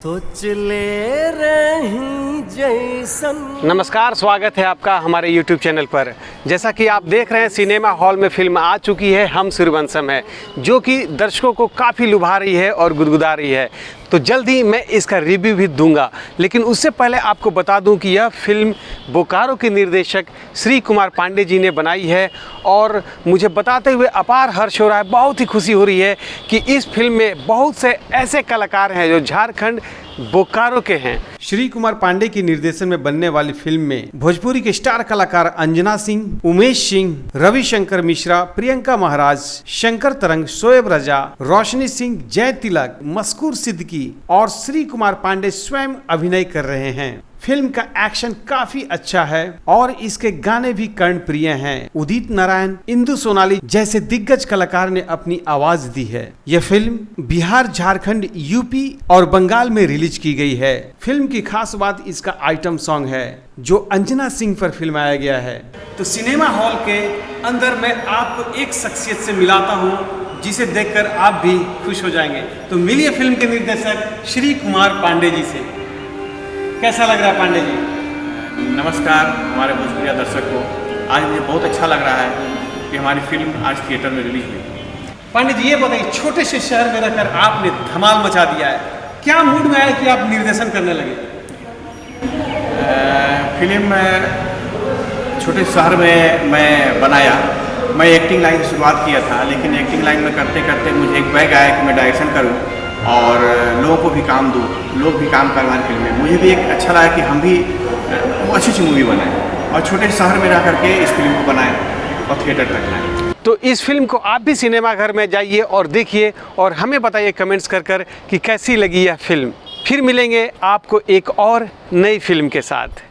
सोच ले रही जैसन। नमस्कार, स्वागत है आपका हमारे YouTube चैनल पर। जैसा कि आप देख रहे हैं, सिनेमा हॉल में फिल्म आ चुकी है हम सूर्यवंशम है, जो कि दर्शकों को काफ़ी लुभा रही है और गुदगुदा रही है। तो जल्द ही मैं इसका रिव्यू भी दूंगा, लेकिन उससे पहले आपको बता दूं कि यह फिल्म बोकारो के निर्देशक श्री कुमार पांडे जी ने बनाई है और मुझे बताते हुए अपार हर्ष हो रहा है, बहुत ही खुशी हो रही है कि इस फिल्म में बहुत से ऐसे कलाकार हैं जो झारखंड बोकारो के हैं। श्री कुमार पांडे की निर्देशन में बनने वाली फिल्म में भोजपुरी के स्टार कलाकार अंजना सिंह, उमेश सिंह, रविशंकर मिश्रा, प्रियंका महाराज, शंकर तरंग, शोएब रजा, रोशनी सिंह, जय तिलक, मस्कूर सिद्दीकी और श्री कुमार पांडे स्वयं अभिनय कर रहे हैं। फिल्म का एक्शन काफी अच्छा है और इसके गाने भी कर्णप्रिय हैं। उदित नारायण, इंदु सोनाली जैसे दिग्गज कलाकार ने अपनी आवाज दी है। यह फिल्म बिहार, झारखंड, यूपी और बंगाल में रिलीज की गई है। फिल्म की खास बात इसका आइटम सॉन्ग है, जो अंजना सिंह पर फिल्माया गया है। तो सिनेमा हॉल के अंदर मैं आपको एक शख्सियत से मिलाता हूँ, जिसे देखकर आप भी खुश हो जाएंगे। तो मिलिए फिल्म के निर्देशक श्री कुमार पांडे जी से। कैसा लग रहा है पांडे जी? नमस्कार हमारे भोजपुरिया दर्शक को। आज मुझे बहुत अच्छा लग रहा है कि हमारी फिल्म आज थिएटर में रिलीज हुई। पांडे जी, ये बताइए, छोटे से शहर में रहकर आपने धमाल मचा दिया है, क्या मूड में आया कि आप निर्देशन करने लगे? फिल्म छोटे शहर में मैं बनाया। मैं एक्टिंग लाइन से शुरुआत किया था, लेकिन एक्टिंग लाइन में करते करते मुझे एक बैग आया कि मैं डायरेक्शन करूं और लोगों को भी काम दूँ, लोग भी काम करवाएं फिल्म में। मुझे भी एक अच्छा लगा कि हम भी अच्छी अच्छी मूवी बनाएं और छोटे शहर में रह करके इस फिल्म को बनाएं और थिएटर तक लाएं। तो इस फिल्म को आप भी सिनेमा घर में जाइए और देखिए और हमें बताइए कमेंट्स कर कि कैसी लगी यह फिल्म। फिर मिलेंगे आपको एक और नई फिल्म के साथ।